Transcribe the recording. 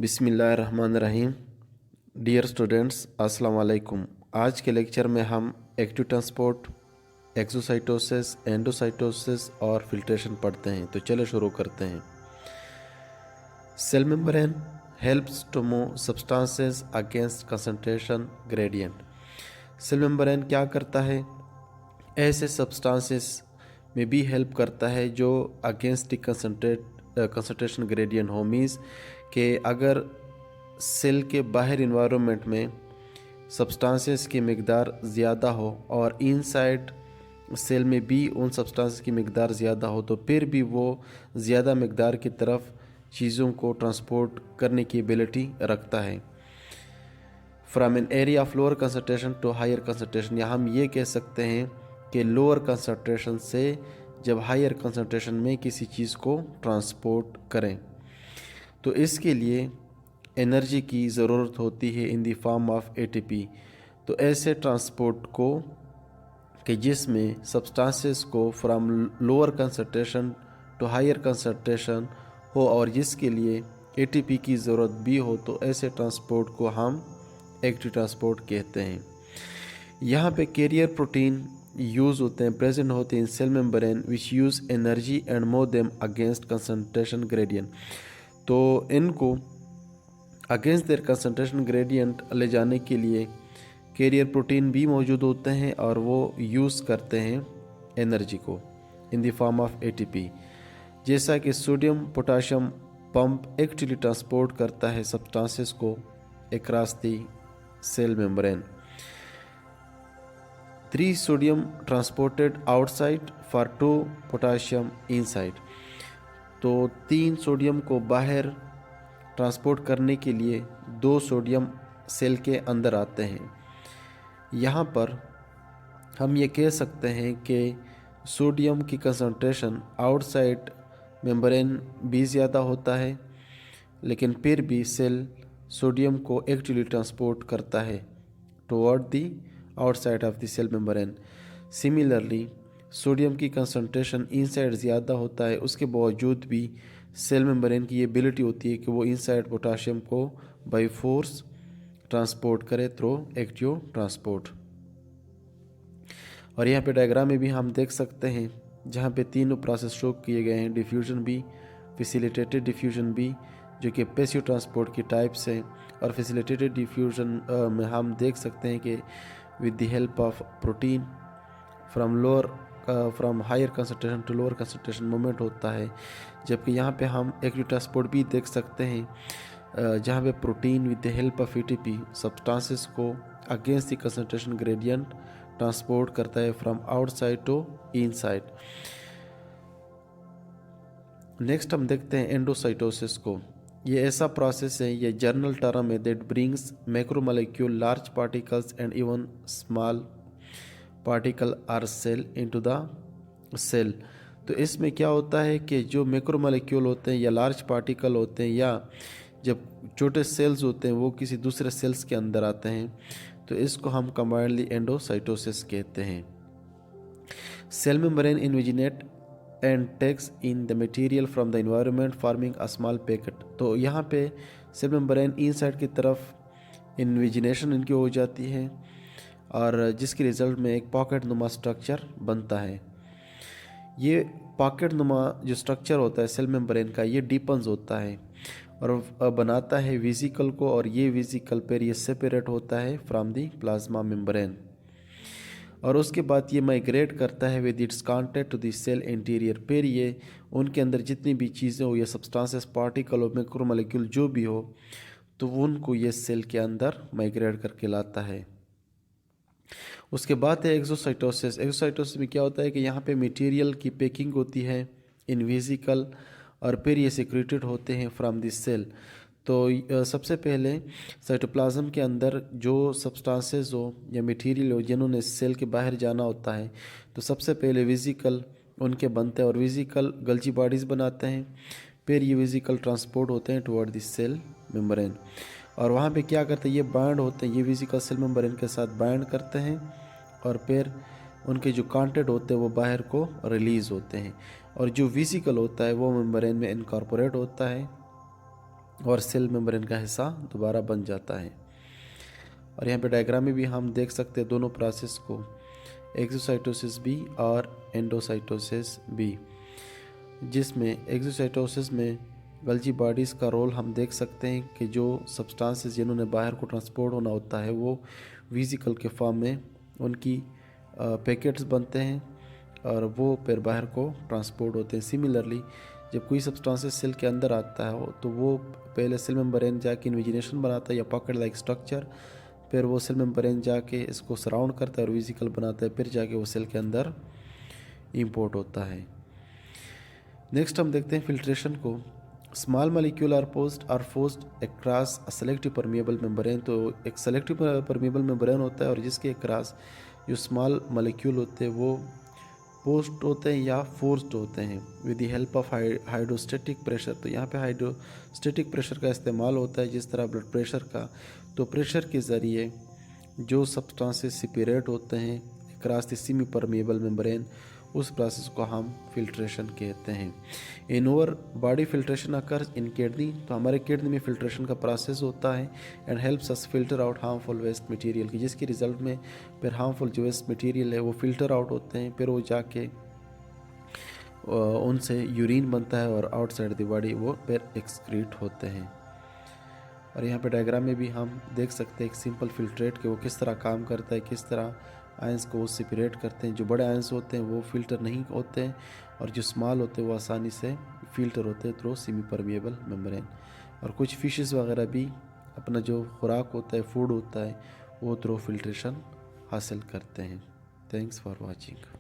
बिस्मिल्लाहिर्रहमानिर्रहीम। Dear students, अस्सलाम वालेकुम। आज के लेक्चर में हम एक्टिव ट्रांसपोर्ट, एक्सोसाइटोसिस, एंडोसाइटोसिस और फिल्ट्रेशन पढ़ते हैं। तो चलो शुरू करते हैं। Cell membrane helps to move substances against concentration gradient. Cell membrane क्या करता है? ऐसे सब्सटेंसेस में भी हेल्प करता है जो अगेंस्ट कंसंट्रेशन ग्रेडियंट हो। मीन्स कि अगर सेल के बाहर इन्वायरमेंट में सब्सटेंसेस की मिकदार ज़्यादा हो और इनसाइड सेल में भी उन सब्सटेंसेस की मिकदार ज़्यादा हो, तो फिर भी वो ज़्यादा मिकदार की तरफ चीज़ों को ट्रांसपोर्ट करने की एबिलिटी रखता है। From an area of lower concentration to higher concentration, या हम ये कह सकते हैं कि लोअर कंसंट्रेशन से जब हायर कंसंट्रेशन में किसी चीज़ को ट्रांसपोर्ट करें, तो इसके लिए एनर्जी की ज़रूरत होती है in the form of ATP. तो ऐसे ट्रांसपोर्ट को कि जिसमें सब्सटेंसेस को from lower concentration to higher concentration हो और जिसके लिए एटीपी की ज़रूरत भी हो, तो ऐसे ट्रांसपोर्ट को हम एक्टिव ट्रांसपोर्ट कहते हैं। यहाँ पे कैरियर प्रोटीन यूज़ होते हैं, प्रेजेंट होते हैं in cell membrane which use energy and move them against concentration gradient. तो इनको अगेंस्ट देयर कंसंट्रेशन ग्रेडियंट ले जाने के लिए कैरियर प्रोटीन भी मौजूद होते हैं और वो यूज़ करते हैं एनर्जी को in the form of ATP. जैसा कि sodium potassium pump actually transport करता है सब्सटेंसेस को across the cell membrane. 3 sodium transported outside for 2 potassium inside। तो 3 सोडियम को बाहर ट्रांसपोर्ट करने के लिए 2 सोडियम सेल के अंदर आते हैं। यहाँ पर हम ये कह सकते हैं कि सोडियम की कंसंट्रेशन आउटसाइड मेम्ब्रेन भी ज़्यादा होता है, लेकिन फिर भी सेल सोडियम को एक्चुअली ट्रांसपोर्ट करता है toward the outside of the cell membrane. Similarly sodium की कंसंट्रेशन इनसाइड ज़्यादा होता है, उसके बावजूद भी सेल मेम्ब्रेन की ये एबिलिटी होती है कि वो इनसाइड पोटाशियम को बाय फोर्स ट्रांसपोर्ट करे थ्रू एक्टिव ट्रांसपोर्ट। और यहाँ पे डायग्राम में भी हम देख सकते हैं जहाँ पे तीनों प्रोसेस शो किए गए हैं। डिफ्यूजन भी, फैसिलिटेटेड डिफ्यूजन भी, जो कि पैसिव ट्रांसपोर्ट की टाइप्स है। और फैसिलिटेटेड डिफ्यूजन में हम देख सकते हैं कि with the help of protein from higher concentration to lower concentration movement होता है। जबकि यहाँ पे हम एक्टिव ट्रांसपोर्ट भी देख सकते हैं जहाँ पे protein with the help of ATP substances को against the concentration gradient transport करता है from outside to inside. Next हम देखते हैं एंडोसाइटोसिस को। ये ऐसा प्रोसेस है, ये जर्नल टर्म है that brings macromolecule, large particles and even small particle or cell into the cell. तो इसमें क्या होता है कि जो मैक्रोमोलेक्यूल होते हैं या लार्ज पार्टिकल होते हैं या जब छोटे सेल्स होते हैं वो किसी दूसरे सेल्स के अंदर आते हैं, तो इसको हम कंबाइनली एंडोसाइटोसिस कहते हैं। Cell membrane invaginate and takes in the material from the environment forming a small packet. तो यहाँ पे सेल मेम्ब्रेन इनसाइड की तरफ इन्विजिनेशन इनकी हो जाती है और जिसके रिजल्ट में एक पॉकेट नुमा स्ट्रक्चर बनता है। ये पॉकेट नुमा जो स्ट्रक्चर होता है सेल मेम्ब्रेन का, ये डीपन्स होता है और बनाता है वेसिकल को, और ये वेसिकल पर ये सेपरेट होता है फ्रॉम दी प्लाज्मा मेम्ब्रेन। और उसके बाद ये माइग्रेट करता है with its contact to the cell interior. फिर ये उनके अंदर जितनी भी चीज़ें हो, या सब्सटेंसेस, पार्टिकल हो, मैक्रोमोलेक्यूल जो भी हो, तो उनको ये सेल के अंदर माइग्रेट करके लाता है। उसके बाद है एक्सोसाइटोसिस। एक्सोसाइटोसिस में क्या होता है कि यहाँ पे मटेरियल की पैकिंग होती है इन वेसिकल और फिर ये सिक्रेटेड होते हैं फ्रॉम दिस सेल। तो सबसे पहले साइटोप्लाज्म के अंदर जो सब्सटेंसेस हो या मटेरियल हो जिन्होंने सेल के बाहर जाना होता है, तो सबसे पहले वेसिकल उनके बनते हैं और वेसिकल गल्जी बॉडीज़ बनाते हैं। फिर ये वेसिकल ट्रांसपोर्ट होते हैं टुवर्ड दिस सेल मेम्ब्रेन और वहाँ पे क्या करते हैं, ये बाइंड होते हैं, ये वेसिकल सेल मेम्ब्रेन के साथ बाइंड करते हैं और फिर उनके जो कंटेंट होते हैं वो बाहर को रिलीज़ होते हैं और जो वेसिकल होता है वो मेम्ब्रेन में इनकॉर्पोरेट होता है और सेल मेम्ब्रेन का हिस्सा दोबारा बन जाता है। और यहाँ पे डायग्राम में भी हम देख सकते हैं दोनों प्रोसेस को, एक्सोसाइटोसिस बी और एंडोसाइटोसिस बी, जिसमें एक्सोसाइटोसिस में गल्जी बॉडीज़ का रोल हम देख सकते हैं कि जो सब्सटेंसेस जिन्होंने बाहर को ट्रांसपोर्ट होना होता है वो वेसिकल के फॉर्म में उनकी पैकेट्स बनते हैं और वो फिर बाहर को ट्रांसपोर्ट होते हैं। सिमिलरली जब कोई सब्सटेंसेस सेल के अंदर आता है तो वो पहले सेल मेम्ब्रेन जाके इन्विजिनेशन बनाता है या पॉकेट लाइक स्ट्रक्चर, फिर वो सेल मेम्ब्रेन जाके इसको सराउंड करता है और वेसिकल बनाता है, फिर जाके वो सेल के अंदर इंपोर्ट होता है। नेक्स्ट हम देखते हैं फिल्ट्रेशन को। Small molecule are forced across selective permeable membrane. तो एक सेलेक्टिव परमिएबल मेम्ब्रेन होता है और जिसके अक्रॉस जो स्मॉल मॉलिक्यूल होते हैं वो पोस्ट होते हैं या फोर्स्ड होते हैं with the help of hydrostatic pressure. तो यहाँ पे हाइड्रोस्टेटिक प्रेशर का इस्तेमाल होता है जिस तरह ब्लड प्रेशर का। तो प्रेशर के ज़रिए जो सब्सटेंसेस सेपरेट होते हैं across the semi permeable membrane, उस प्रोसेस को हम फिल्ट्रेशन कहते हैं। In our body filtration occurs in kidney. तो हमारे किडनी में फिल्ट्रेशन का प्रोसेस होता है and helps us filter out harmful waste material की, जिसके रिजल्ट में फिर हार्मफुल जो वेस्ट मटेरियल है वो फिल्टर आउट होते हैं, फिर वो जाके उनसे यूरिन बनता है और आउटसाइड द बॉडी वो फिर एक्सक्रीट होते हैं। और यहाँ पे डायग्राम में भी हम देख सकते हैं एक सिंपल फिल्ट्रेट के वो किस तरह काम करता है, किस तरह आयंस को वो सेपरेट करते हैं। जो बड़े आयंस होते हैं वो फिल्टर नहीं होते हैं और जो स्मॉल होते हैं वो आसानी से फिल्टर होते हैं थ्रू सेमी परमिएबल मेम्ब्रेन। और कुछ फिशेस वगैरह भी अपना जो खुराक होता है, फूड होता है, वो थ्रू फिल्ट्रेशन हासिल करते हैं। Thanks for watching.